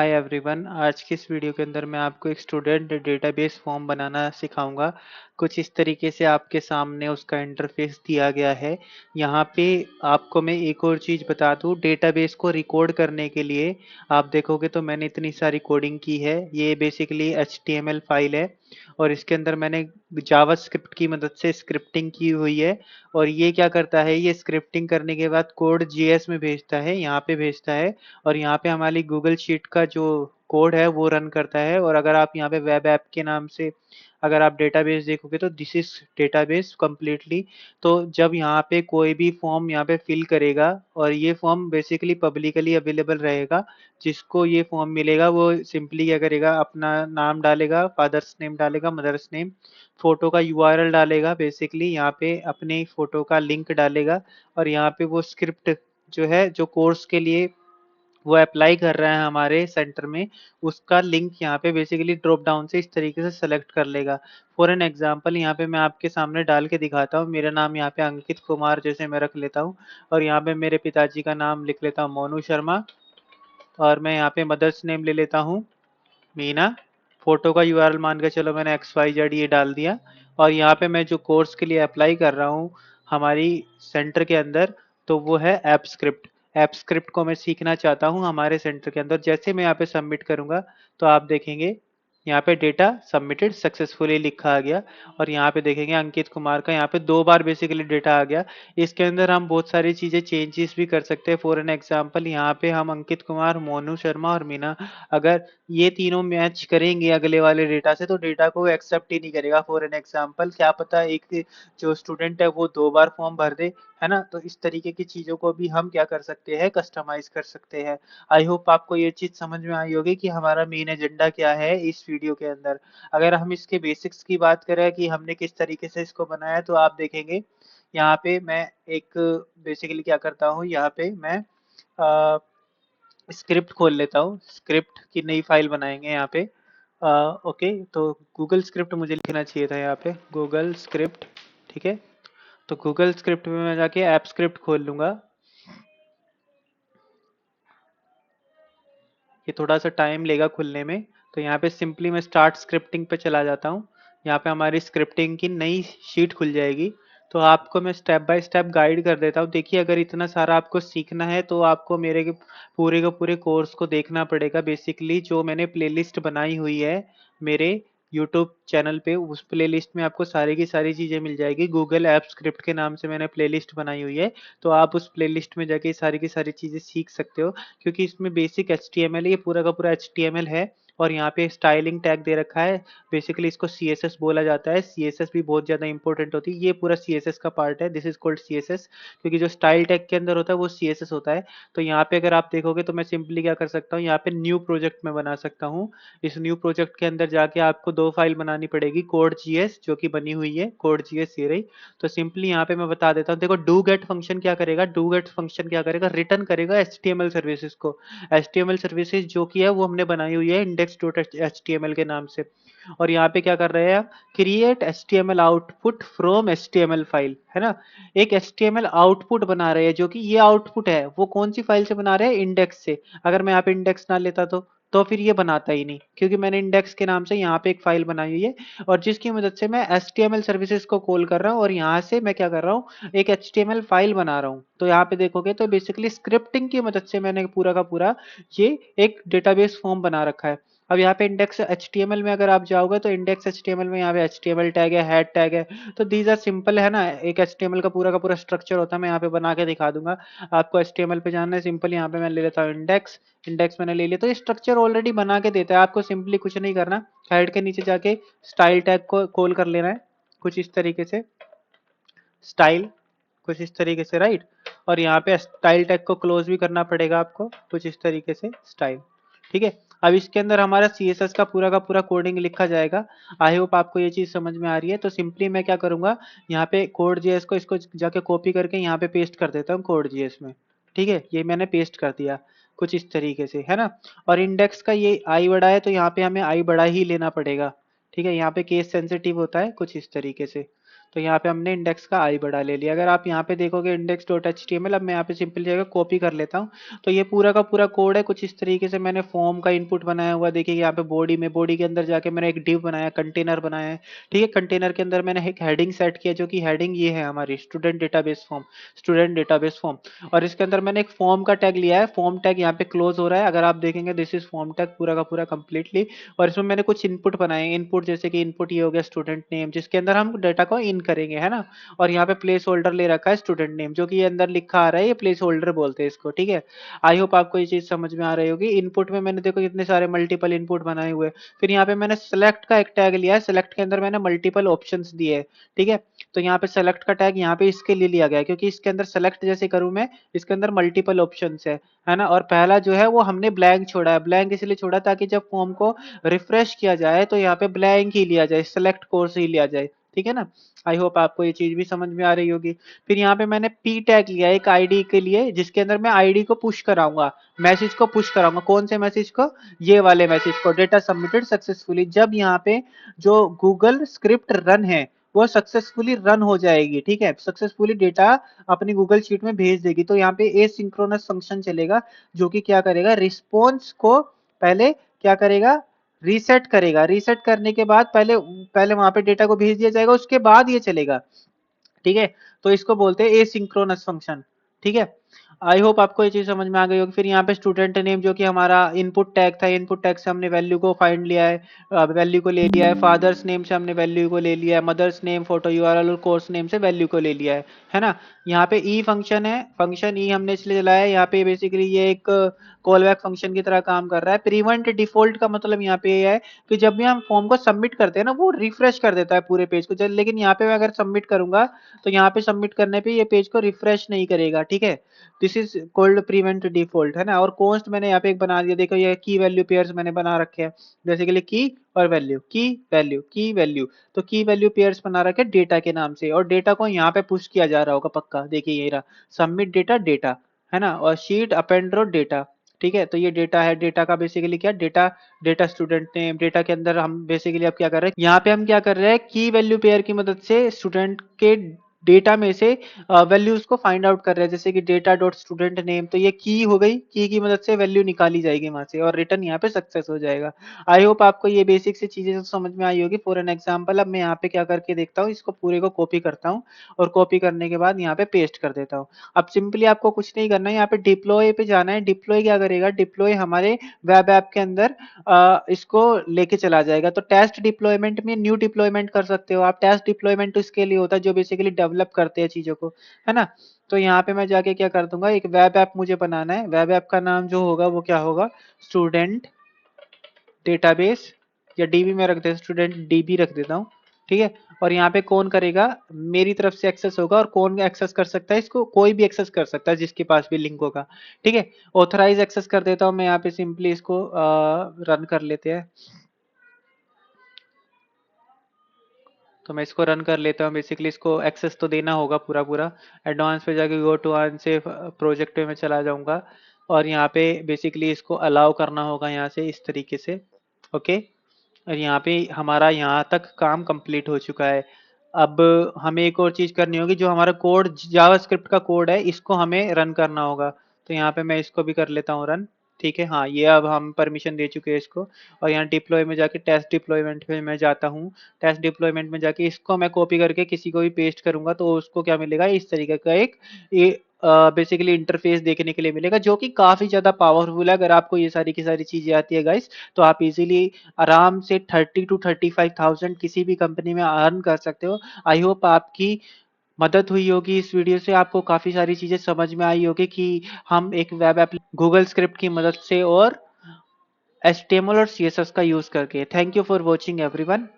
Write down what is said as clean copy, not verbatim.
Hi everyone. आज की इस वीडियो के अंदर मैं आपको एक स्टूडेंट डेटाबेस फॉर्म बनाना सिखाऊंगा। कुछ इस तरीके से आपके सामने उसका इंटरफेस दिया गया है। यहाँ पे आपको मैं एक और चीज़ बता दूँ, डेटाबेस को रिकॉर्ड करने के लिए आप देखोगे तो मैंने इतनी सारी कोडिंग की है। ये बेसिकली HTML फाइल है और इसके अंदर मैंने जावास्क्रिप्ट की मदद से स्क्रिप्टिंग की हुई है। और ये क्या करता है, ये स्क्रिप्टिंग करने के बाद कोड JS में भेजता है, यहाँ पे भेजता है और यहाँ पे हमारी गूगल शीट का जो कोड है वो रन करता है। और अगर आप यहाँ पे वेब ऐप के नाम से अगर आप डेटाबेस देखोगे तो दिस इज डेटाबेस कंप्लीटली। तो जब यहाँ पे कोई भी फॉर्म यहाँ पे फिल करेगा और ये फॉर्म बेसिकली पब्लिकली अवेलेबल रहेगा, जिसको ये फॉर्म मिलेगा वो सिंपली क्या करेगा, अपना नाम डालेगा, फादर्स नेम डालेगा, मदर्स नेम, फोटो का URL डालेगा, बेसिकली यहाँ पे अपने फोटो का लिंक डालेगा और यहाँ पे वो स्क्रिप्ट जो है, जो कोर्स के लिए वो अप्लाई कर रहा है हमारे सेंटर में, उसका लिंक यहाँ पे बेसिकली ड्रॉप डाउन से इस तरीके से सेलेक्ट कर लेगा। फॉर एन एग्जांपल यहाँ पे मैं आपके सामने डाल के दिखाता हूँ। मेरा नाम यहाँ पे अंकित कुमार जैसे मैं रख लेता हूँ और यहाँ पे मेरे पिताजी का नाम लिख लेता हूँ मोनू शर्मा और मैं यहाँ पे मदर्स नेम ले लेता हूँ मीना। फोटो का URL मान के चलो मैंने XYZ ये डाल दिया और यहाँ पे मैं जो कोर्स के लिए अप्लाई कर रहा हूँ हमारी सेंटर के अंदर, तो वो है ऐप स्क्रिप्ट। ऐप स्क्रिप्ट को मैं सीखना चाहता हूँ हमारे सेंटर के अंदर। जैसे मैं यहाँ पे सबमिट करूँगा तो आप देखेंगे यहाँ पे डेटा सबमिटेड सक्सेसफुली लिखा आ गया और यहाँ पे देखेंगे अंकित कुमार का यहाँ पे 2 बार बेसिकली डेटा आ गया। इसके अंदर हम बहुत सारी चीज़ें चेंजेस भी कर सकते हैं। फॉर एन एग्जांपल यहाँ पे हम अंकित कुमार, मोनू शर्मा और मीना, अगर ये तीनों मैच करेंगे अगले वाले डेटा से तो डेटा को एक्सेप्ट ही नहीं करेगा। फॉर एन एग्जांपल क्या पता एक जो स्टूडेंट है वो 2 बार फॉर्म भर दे, है ना। तो इस तरीके की चीज़ों को भी हम क्या कर सकते हैं, कस्टमाइज कर सकते हैं। आई होप आपको ये चीज़ समझ में आई होगी कि हमारा मेन एजेंडा क्या है इस वीडियो के अंदर। अगर हम इसके बेसिक्स की बात करें कि हमने किस तरीके से इसको बनाया तो आप देखेंगे यहाँ पे मैं एक बेसिकली क्या करता हूँ, यहाँ पे मैं स्क्रिप्ट खोल लेता हूँ। स्क्रिप्ट की नई फाइल बनाएंगे यहाँ पे। ओके, तो गूगल स्क्रिप्ट मुझे लिखना चाहिए था यहाँ पे, गूगल स्क्रिप्ट। ठीक है, तो गूगल स्क्रिप्ट में मैं जाके ऐप स्क्रिप्ट खोल लूँगा। ये थोड़ा सा टाइम लेगा खुलने में, तो यहाँ पे सिंपली मैं स्टार्ट स्क्रिप्टिंग पे चला जाता हूँ। यहाँ पे हमारी स्क्रिप्टिंग की नई शीट खुल जाएगी। तो आपको मैं स्टेप बाय स्टेप गाइड कर देता हूँ। देखिए, अगर इतना सारा आपको सीखना है तो आपको मेरे के पूरे कोर्स को देखना पड़ेगा। बेसिकली जो मैंने प्लेलिस्ट बनाई हुई है मेरे यूट्यूब चैनल पे, उस प्लेलिस्ट में आपको सारी की सारी चीज़ें मिल जाएगी। गूगल ऐप स्क्रिप्ट के नाम से मैंने प्लेलिस्ट बनाई हुई है, तो आप उस प्लेलिस्ट में जाके सारी की सारी चीज़ें सीख सकते हो। क्योंकि इसमें बेसिक HTML, ये पूरा का पूरा HTML है और यहाँ पे स्टाइलिंग टैग दे रखा है। बेसिकली इसको CSS बोला जाता है। CSS भी बहुत ज़्यादा इंपॉर्टेंट होती है। ये पूरा CSS का पार्ट है, दिस इज कॉल्ड CSS। क्योंकि जो स्टाइल टैग के अंदर होता है वो CSS होता है। तो यहाँ पे अगर आप देखोगे तो मैं सिंपली क्या कर सकता हूँ, यहाँ पे न्यू प्रोजेक्ट में बना सकता हूँ। इस न्यू प्रोजेक्ट के अंदर जाके आपको 2 फाइल बनानी पड़ेगी, कोड GS जो कि बनी हुई है, कोड GS ये रही। तो सिंपली यहाँ पे मैं बता देता हूँ। देखो, डू गेट फंक्शन क्या करेगा, डू गेट फंक्शन क्या करेगा, रिटर्न करेगा HTML सर्विसेज को। HTML सर्विसेज जो कि है वो हमने बनाई हुई है इंडेक्स डॉट HTML के नाम से। और यहाँ पे क्या कर रहे हैं, create HTML output from HTML file, है ना। एक HTML आउटपुट बना रहे हैं, जो कि ये आउटपुट है वो कौन सी फाइल से बना रहे हैं, इंडेक्स से। अगर मैं यहाँ पे इंडेक्स ना लेता तो फिर ये बनाता ही नहीं, क्योंकि मैंने इंडेक्स के नाम से यहाँ पे एक फाइल बनाई हुई है और जिसकी मदद से मैं HTML सर्विसेज को कॉल कर रहा हूँ और यहाँ से मैं क्या कर रहा हूँ, एक HTML फाइल बना रहा हूँ। तो यहाँ पे देखोगे तो बेसिकली स्क्रिप्टिंग की मदद से मैंने पूरा का पूरा ये एक डेटाबेस फॉर्म बना रखा है। अब यहाँ पे इंडेक्स HTML में अगर आप जाओगे तो इंडेक्स HTML में यहाँ पे HTML टैग है, हेड टैग है। तो दीज आर सिंपल, है ना। एक HTML का पूरा स्ट्रक्चर होता है, मैं यहाँ पे बना के दिखा दूंगा। आपको HTML पे जाना है, सिंपल यहाँ पे मैं ले लेता हूँ इंडेक्स। इंडेक्स मैंने ले लिया, तो ये स्ट्रक्चर ऑलरेडी बना के देता है आपको। सिंपली कुछ नहीं करना, हेड के नीचे जाके स्टाइल टैग को कॉल कर लेना है कुछ इस तरीके से, स्टाइल कुछ इस तरीके से, राइट। और यहाँ पे स्टाइल टैग को क्लोज भी करना पड़ेगा आपको कुछ इस तरीके से, स्टाइल। ठीक है, अब इसके अंदर हमारा CSS का पूरा कोडिंग लिखा जाएगा। आई होप आपको ये चीज समझ में आ रही है। तो सिंपली मैं क्या करूंगा, यहाँ पे कोड JS को इसको जाके कॉपी करके यहाँ पे पेस्ट कर देता हूँ कोड JS में। ठीक है, ये मैंने पेस्ट कर दिया कुछ इस तरीके से, है ना। और इंडेक्स का ये आई बड़ा है तो यहाँ पे हमें आई बड़ा ही लेना पड़ेगा। ठीक है, यहाँ पे केस सेंसिटिव होता है कुछ इस तरीके से। तो यहाँ पे हमने इंडेक्स का आई बड़ा ले लिया। अगर आप यहाँ पे देखोगे index dot H T M L, अब मैं यहाँ पे सिंपल जगह कॉपी कर लेता हूँ। तो ये पूरा का पूरा कोड है, कुछ इस तरीके से मैंने फॉर्म का इनपुट बनाया हुआ। देखिए यहाँ पे बॉडी में, बॉडी के अंदर जाके मैंने एक डिव बनाया, कंटेनर बनाया है। ठीक है, कंटेनर के अंदर मैंने एक हेडिंग सेट किया, जो कि हेडिंग ये है हमारी student database form, student database form. और इसके अंदर मैंने एक फॉर्म का टैग लिया है, फॉर्म टैग यहाँ पे क्लोज हो रहा है। अगर आप देखेंगे दिस इज फॉर्म टैग पूरा का पूरा कंप्लीटली। और इसमें मैंने कुछ इनपुट बनाए, इनपुट जैसे कि इनपुट ये हो गया स्टूडेंट नेम, जिसके अंदर हम डेटा को इन करेंगे, है ना। और यहाँ पे प्लेस होल्डर ले रखा है स्टूडेंट नेम, जो कि ये अंदर लिखा आ रहा है, ये प्लेस होल्डर बोलते हैं इसको। ठीक है, आई होप आपको ये चीज समझ में आ रही होगी। इनपुट में मैंने देखो कितने सारे मल्टीपल इनपुट बनाए हुए। फिर यहाँ पे मैंने सेलेक्ट का एक टैग लिया है, सेलेक्ट के अंदर मैंने मल्टीपल ऑप्शंस दिए हैं। ठीक है, तो यहाँ पे सेलेक्ट का टैग यहाँ पे इसके लिए लिया गया है, क्योंकि इसके अंदर सेलेक्ट जैसे करूँ मैं, इसके अंदर मल्टीपल ऑप्शंस है ना। और पहला जो है वो हमने ब्लैंक छोड़ा है, ब्लैंक इसलिए छोड़ा ताकि जब फॉर्म को रिफ्रेश किया जाए तो यहाँ पे ब्लैंक ही लिया जाए, सेलेक्ट कोर्स ही लिया जाए। ठीक है ना, आई होप आपको ये चीज भी समझ में आ रही होगी। फिर यहाँ पे मैंने पी टैग लिया एक आईडी के लिए, जिसके अंदर मैं आईडी को पुश कराऊंगा, मैसेज को पुश कराऊंगा। कौन से मैसेज को? ये वाले मैसेज को, डेटा सबमिटेड सक्सेसफुली। जब यहाँ पे जो गूगल स्क्रिप्ट रन है वो सक्सेसफुली रन हो जाएगी, ठीक है, सक्सेसफुली डेटा अपनी गूगल शीट में भेज देगी, तो यहाँ पे एसिंक्रोनस फंक्शन चलेगा, जो कि क्या करेगा, रिस्पॉन्स को पहले क्या करेगा, रीसेट करेगा। रीसेट करने के बाद पहले पहले वहां पे डेटा को भेज दिया जाएगा, उसके बाद ये चलेगा। ठीक है, तो इसको बोलते हैं एसिंक्रोनस फंक्शन। ठीक है, आई होप आपको ये चीज समझ में आ गई होगी। फिर यहाँ पे स्टूडेंट नेम, जो कि हमारा इनपुट टैग था, इनपुट टैग से हमने वैल्यू को फाइंड लिया है, वैल्यू को ले लिया है। फादर्स नेम से हमने वैल्यू को ले लिया है, मदर्स नेम, फोटो यूआरएल और कोर्स नेम से वैल्यू को ले लिया है ना। यहाँ पे ई फंक्शन है, फंक्शन ई हमने इसलिए चलाया है, यहाँ पे बेसिकली ये एक कॉल बैक फंक्शन की तरह काम कर रहा है। प्रिवेंट डिफॉल्ट का मतलब यहाँ पे ये है कि जब भी हम फॉर्म को सबमिट करते हैं ना, वो रिफ्रेश कर देता है पूरे पेज को। लेकिन यहाँ पे मैं अगर सबमिट करूंगा तो यहाँ पे सबमिट करने पे ये पेज को रिफ्रेश नहीं करेगा। ठीक है, this is called prevent default, है ना। और कॉन्स्ट मैंने यहाँ पे एक बना दिया, देखो ये की वैल्यू पेयर्स मैंने बना रखे हैं, जैसे कि की और वैल्यू, की वैल्यू, की वैल्यू। तो की वैल्यू पेयर्स बना रखे डेटा के नाम से, और डेटा को यहाँ पे पुश किया जा रहा होगा पक्का। देखिए ये रहा सबमिट डेटा, डेटा है ना, और शीट अपेंड रो डेटा। ठीक है, तो ये डेटा है, डेटा का बेसिकली क्या, data, data student name. Data के अंदर हम बेसिकली अब क्या कर रहे हैं, यहाँ पे हम क्या कर रहे हैं, की वैल्यू पेयर की मदद से स्टूडेंट के डेटा में से वैल्यूज को फाइंड आउट कर रहे हैं, जैसे कि डेटा डॉट स्टूडेंट नेम। तो ये की हो गई, की मदद से वैल्यू निकाली जाएगी वहां से, और रिटर्न यहाँ पे सक्सेस हो जाएगा। आई होप आपको ये बेसिक सी चीजें तो समझ में आई होगी। फॉर एन एग्जांपल अब मैं यहाँ पे क्या करके देखता हूँ, इसको पूरे को कॉपी करता हूँ, और कॉपी करने के बाद यहाँ पे पेस्ट कर देता हूँ। अब सिंपली आपको कुछ नहीं करना है, यहाँ पे डिप्लॉय पे जाना है। डिप्लॉय क्या करेगा, डिप्लॉय हमारे वेब ऐप के अंदर इसको लेके चला जाएगा। तो टेस्ट डिप्लॉयमेंट में न्यू डिप्लॉयमेंट कर सकते हो आप। टेस्ट डिप्लॉयमेंट तो इसके लिए होता है जो बेसिकली डेवलप करते हैं चीजों को, है ना। तो यहाँ पे मैं जाके क्या कर दूंगा, एक वेब ऐप मुझे बनाना है। वेब ऐप का नाम जो होगा वो क्या होगा, स्टूडेंट डेटाबेस, या डीबी में रख दे, स्टूडेंट डीबी रख देता हूँ। ठीक है, और यहाँ पे कौन करेगा, मेरी तरफ से एक्सेस होगा। और कौन एक्सेस कर सकता है इसको, कोई भी एक्सेस कर सकता है जिसके पास भी लिंक होगा। ठीक है, ऑथराइज एक्सेस कर देता हूँ मैं यहाँ पे, सिंपली इसको रन कर लेते हैं। तो मैं इसको रन कर लेता हूँ। बेसिकली इसको एक्सेस तो देना होगा पूरा पूरा। एडवांस पे जाके गो टू ऑन से प्रोजेक्ट पे मैं चला जाऊंगा, और यहाँ पे बेसिकली इसको अलाउ करना होगा यहाँ से इस तरीके से। ओके, और यहाँ पे हमारा यहाँ तक काम कंप्लीट हो चुका है। अब हमें एक और चीज़ करनी होगी, जो हमारा कोड जावास्क्रिप्ट का कोड है, इसको हमें रन करना होगा। तो यहाँ पे मैं इसको भी कर लेता हूँ रन। ठीक है, हाँ ये अब हम परमिशन दे चुके हैं इसको। और यहाँ डिप्लॉय में जाके टेस्ट डिप्लॉयमेंट में मैं जाता हूँ। टेस्ट डिप्लॉयमेंट में जाके इसको मैं कॉपी करके किसी को भी पेस्ट करूंगा, तो उसको क्या मिलेगा, इस तरीके का एक ये बेसिकली इंटरफेस देखने के लिए मिलेगा, जो कि काफ़ी ज़्यादा पावरफुल है। अगर आपको ये सारी की सारी चीज़ें आती है गाइस, तो आप इजीली आराम से 30 to 35,000 किसी भी कंपनी में अर्न कर सकते हो। आई होप आपकी मदद हुई होगी इस वीडियो से, आपको काफ़ी सारी चीज़ें समझ में आई होगी कि हम एक वेब ऐप गूगल स्क्रिप्ट की मदद से और HTML और CSS का यूज़ करके। Thank you for watching everyone.